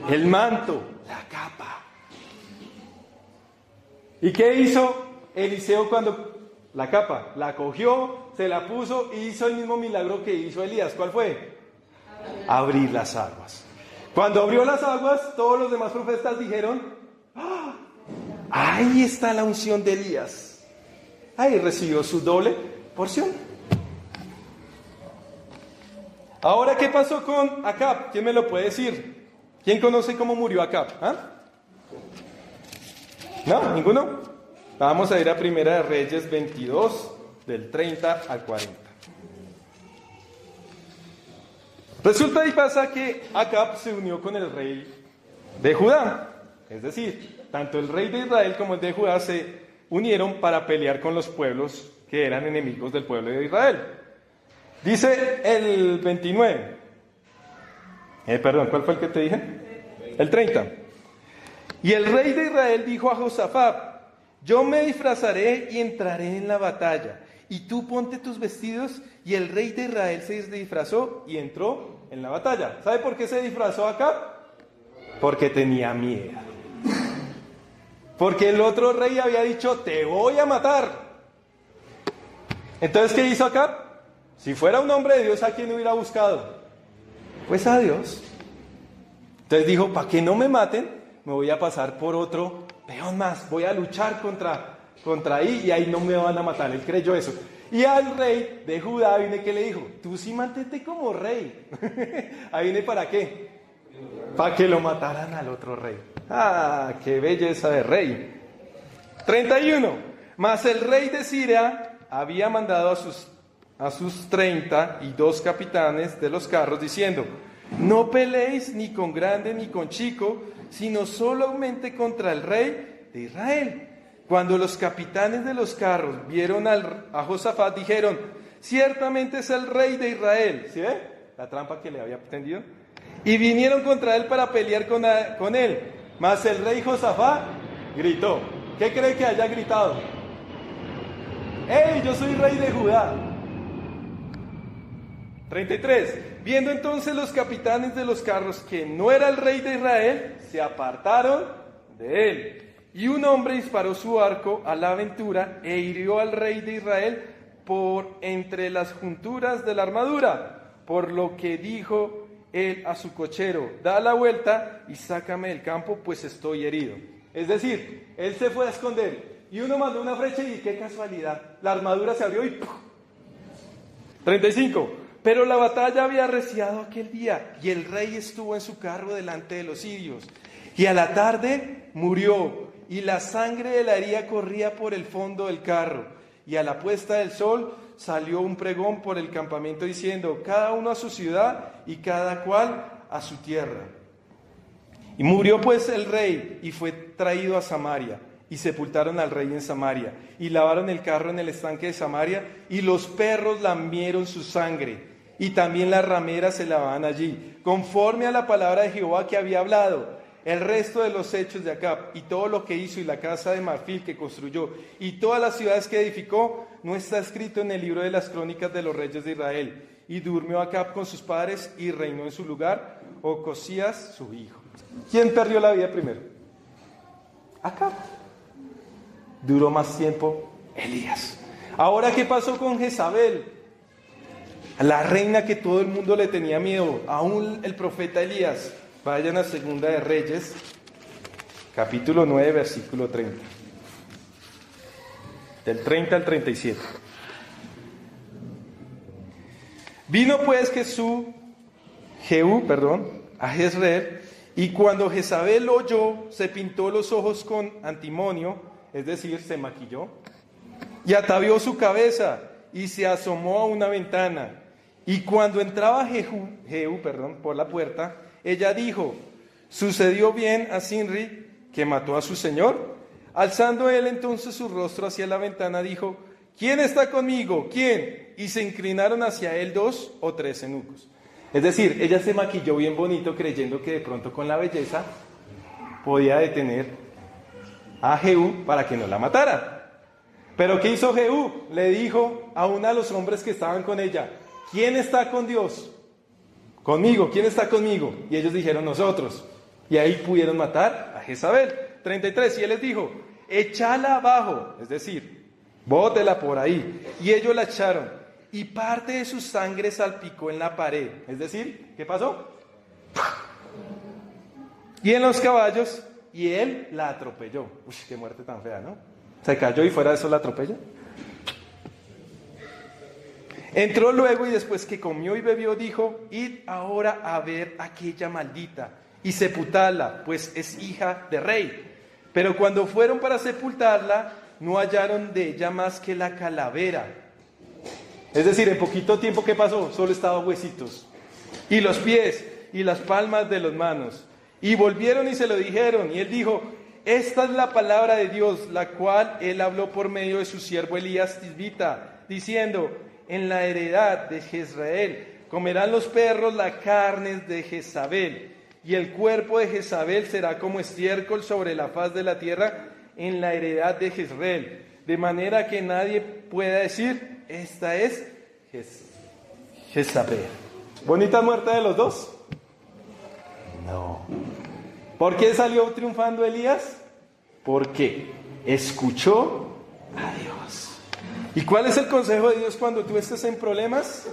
El manto, la capa. ¿Y qué hizo Eliseo cuando la capa? La cogió, se la puso y hizo el mismo milagro que hizo Elías. ¿Cuál fue? Abrir las aguas. Cuando abrió las aguas, todos los demás profetas dijeron, ¡ah! Ahí está la unción de Elías. ahí recibió su doble porción. Ahora, ¿qué pasó con Acab? ¿Quién me lo puede decir? ¿Quién conoce cómo murió Acab? ¿Ah? ¿No? ¿Ninguno? Vamos a ir a Primera de Reyes 22, del 30 al 40. Resulta y pasa que Acab se unió con el rey de Judá. Es decir, tanto el rey de Israel como el de Judá se unieron para pelear con los pueblos que eran enemigos del pueblo de Israel. Dice el 29. Perdón, ¿cuál fue el que te dije? El 30. Y el rey de Israel dijo a Josafat: yo me disfrazaré y entraré en la batalla, y tú ponte tus vestidos. Y el rey de Israel se disfrazó y entró en la batalla. ¿Sabe por qué se disfrazó acá? Porque tenía miedo. Porque el otro rey había dicho: te voy a matar. Entonces, ¿qué hizo acá? Si fuera un hombre de Dios, ¿a quién hubiera buscado? Pues a Dios. Entonces dijo: para que no me maten, me voy a pasar por otro peón más. Voy a luchar contra ahí y ahí no me van a matar. Él creyó eso. Y al rey de Judá viene que le dijo: tú sí mantente como rey. Ahí viene ¿para qué? Para que lo mataran al otro rey. ¡Ah, qué belleza de rey! 31. Mas el rey de Siria había mandado a sus 32 capitanes de los carros, diciendo: no peleéis ni con grande ni con chico, sino solamente contra el rey de Israel. Cuando los capitanes de los carros vieron a Josafat, dijeron: ciertamente es el rey de Israel. ¿Sí ve? La trampa que le había tendido. Y vinieron contra él para pelear con él. Mas el rey Josafat gritó. ¿Qué cree que haya gritado? ¡Ey, yo soy rey de Judá! 33. Viendo entonces los capitanes de los carros que no era el rey de Israel, se apartaron de él. Y un hombre disparó su arco a la aventura e hirió al rey de Israel por entre las junturas de la armadura, por lo que dijo él a su cochero: da la vuelta y sácame del campo, pues estoy herido. Es decir, él se fue a esconder y uno mandó una flecha y qué casualidad, la armadura se abrió y ¡puf! 35. Pero la batalla había arreciado aquel día y el rey estuvo en su carro delante de los sirios. Y a la tarde murió, y la sangre de la herida corría por el fondo del carro. Y a la puesta del sol salió un pregón por el campamento diciendo: cada uno a su ciudad y cada cual a su tierra. Y murió pues el rey y fue traído a Samaria. Y sepultaron al rey en Samaria. Y lavaron el carro en el estanque de Samaria. Y los perros lamieron su sangre. Y también las rameras se lavaban allí, conforme a la palabra de Jehová que había hablado. El resto de los hechos de Acab y todo lo que hizo y la casa de marfil que construyó y todas las ciudades que edificó no está escrito en el libro de las crónicas de los reyes de Israel. Y durmió Acab con sus padres y reinó en su lugar Ocosías su hijo. ¿Quién perdió la vida primero? Acab. Duró más tiempo Elías. Ahora, ¿qué pasó con Jezabel? La reina que todo el mundo le tenía miedo, aún el profeta Elías. Vayan a Segunda de Reyes, capítulo 9, versículo 30. Del 30 al 37. Vino pues Jehú, a Jezreel, y cuando Jezabel lo oyó, se pintó los ojos con antimonio, es decir, se maquilló, y atavió su cabeza, y se asomó a una ventana. Y cuando entraba Jehú, por la puerta, ella dijo: ¿sucedió bien a Sinri que mató a su señor? Alzando él entonces su rostro hacia la ventana, dijo: ¿quién está conmigo? ¿Quién? Y se inclinaron hacia él 2 o 3 eunucos. Es decir, ella se maquilló bien bonito, creyendo que de pronto con la belleza podía detener a Jehú para que no la matara. Pero ¿qué hizo Jehú? Le dijo a uno de los hombres que estaban con ella: ¿quién está con Dios? Conmigo, ¿quién está conmigo? Y ellos dijeron: nosotros. Y ahí pudieron matar a Jezabel. 33, y él les dijo: échala abajo, es decir, bótela por ahí. Y ellos la echaron, y parte de su sangre salpicó en la pared. Es decir, ¿qué pasó? Y en los caballos, y él la atropelló. Uy, qué muerte tan fea, ¿no? Se cayó y fuera de eso la atropella. Entró luego y después que comió y bebió dijo: id ahora a ver aquella maldita y sepultadla, pues es hija de rey. Pero cuando fueron para sepultarla, no hallaron de ella más que la calavera. Es decir, en poquito tiempo, ¿qué pasó? Solo estaban huesitos. Y los pies y las palmas de las manos. Y volvieron y se lo dijeron. Y él dijo: esta es la palabra de Dios, la cual él habló por medio de su siervo Elías Tisbita, diciendo: en la heredad de Jezreel comerán los perros la carne de Jezabel, y el cuerpo de Jezabel será como estiércol sobre la faz de la tierra en la heredad de Jezreel, de manera que nadie pueda decir: esta es Jezabel. ¿Bonita muerte de los dos? No. ¿Por qué salió triunfando Elías? Porque escuchó a Dios. ¿Y cuál es el consejo de Dios cuando tú estés en problemas?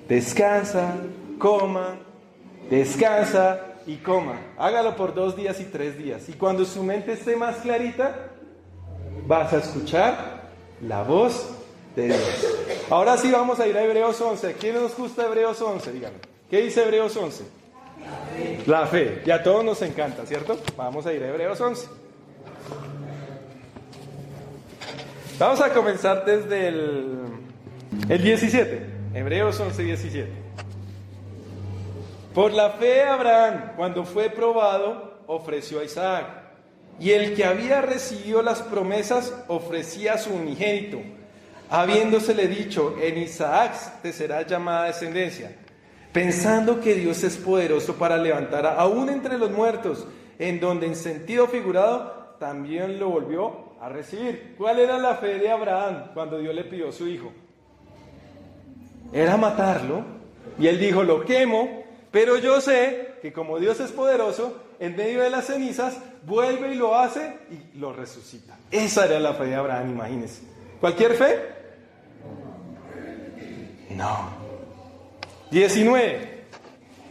Descansa, coma, descansa y coma. Hágalo por 2 días y 3 días. Y cuando su mente esté más clarita, vas a escuchar la voz de Dios. Ahora sí vamos a ir a Hebreos 11. ¿A quién nos gusta Hebreos 11? Díganme. ¿Qué dice Hebreos 11? La fe. Y a todos nos encanta, ¿cierto? Vamos a ir a Hebreos 11. Vamos a comenzar desde el 17. Hebreos 11, 17. Por la fe Abraham, cuando fue probado, ofreció a Isaac. Y el que había recibido las promesas ofrecía a su unigénito, habiéndosele dicho: en Isaac te será llamada descendencia, pensando que Dios es poderoso para levantar aún entre los muertos, en donde en sentido figurado también lo volvió a recibir. ¿Cuál era la fe de Abraham cuando Dios le pidió a su hijo? Era matarlo, y él dijo: lo quemo, pero yo sé que como Dios es poderoso, en medio de las cenizas vuelve y lo hace y lo resucita. Esa era la fe de Abraham, imagínense. ¿Cualquier fe? No. 19.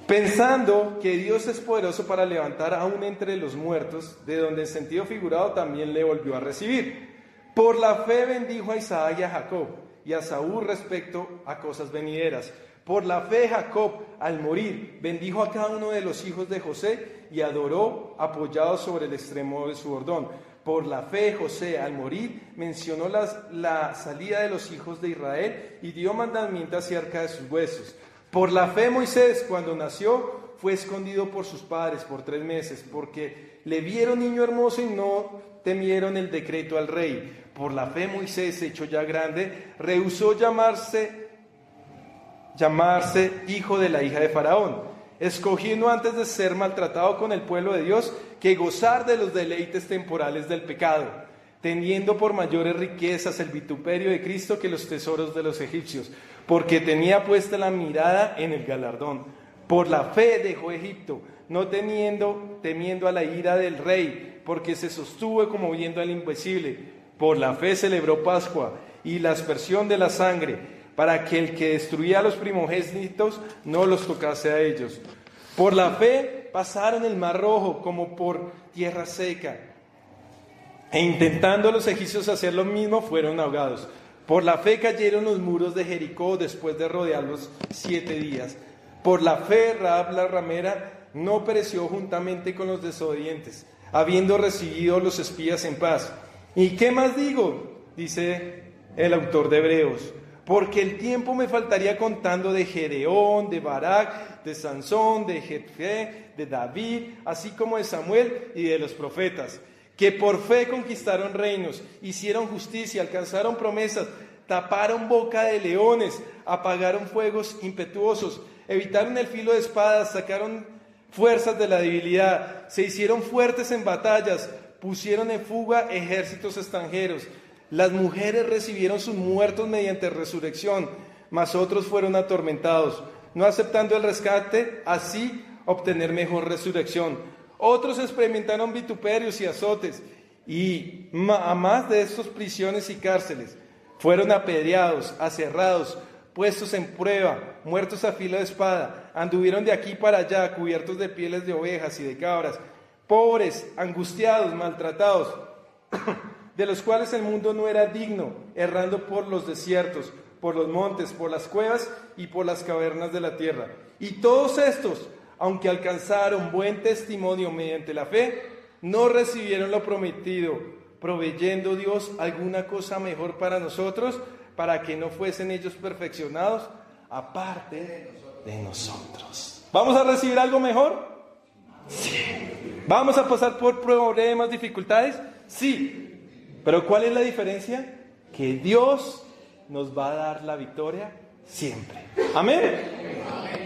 Pensando que Dios es poderoso para levantar aún entre los muertos, de donde en sentido figurado también le volvió a recibir. Por la fe bendijo a Isaac y a Jacob, y a Saúl respecto a cosas venideras. Por la fe Jacob, al morir, bendijo a cada uno de los hijos de José y adoró apoyado sobre el extremo de su bordón. Por la fe José, al morir, mencionó la salida de los hijos de Israel y dio mandamiento acerca de sus huesos. Por la fe Moisés, cuando nació, fue escondido por sus padres por 3 meses, porque le vieron niño hermoso y no temieron el decreto al rey. Por la fe Moisés, hecho ya grande, rehusó llamarse hijo de la hija de Faraón, escogiendo antes de ser maltratado con el pueblo de Dios que gozar de los deleites temporales del pecado, teniendo por mayores riquezas el vituperio de Cristo que los tesoros de los egipcios, porque tenía puesta la mirada en el galardón. Por la fe dejó Egipto, no temiendo a la ira del rey, porque se sostuvo como viendo al invisible. Por la fe celebró Pascua y la aspersión de la sangre, para que el que destruía a los primogénitos no los tocase a ellos. Por la fe pasaron el mar rojo como por tierra seca, e intentando los egipcios hacer lo mismo, fueron ahogados. Por la fe cayeron los muros de Jericó después de rodearlos 7 días. Por la fe Rahab la ramera no pereció juntamente con los desobedientes, habiendo recibido los espías en paz. ¿Y qué más digo?, dice el autor de Hebreos, porque el tiempo me faltaría contando de Gedeón, de Barak, de Sansón, de Jefté, de David, así como de Samuel y de los profetas, que por fe conquistaron reinos, hicieron justicia, alcanzaron promesas, taparon boca de leones, apagaron fuegos impetuosos, evitaron el filo de espadas, sacaron fuerzas de la debilidad, se hicieron fuertes en batallas, pusieron en fuga ejércitos extranjeros. Las mujeres recibieron sus muertos mediante resurrección, mas otros fueron atormentados, no aceptando el rescate, así obtener mejor resurrección. Otros experimentaron vituperios y azotes, y a más de estos prisiones y cárceles. Fueron apedreados, aserrados, puestos en prueba, muertos a filo de espada, anduvieron de aquí para allá, cubiertos de pieles de ovejas y de cabras, pobres, angustiados, maltratados, de los cuales el mundo no era digno, errando por los desiertos, por los montes, por las cuevas y por las cavernas de la tierra. Y todos estos, aunque alcanzaron buen testimonio mediante la fe, no recibieron lo prometido, proveyendo Dios alguna cosa mejor para nosotros, para que no fuesen ellos perfeccionados, aparte de nosotros. ¿Vamos a recibir algo mejor? Sí. ¿Vamos a pasar por problemas, dificultades? Sí. ¿Pero cuál es la diferencia? Que Dios nos va a dar la victoria siempre. Amén.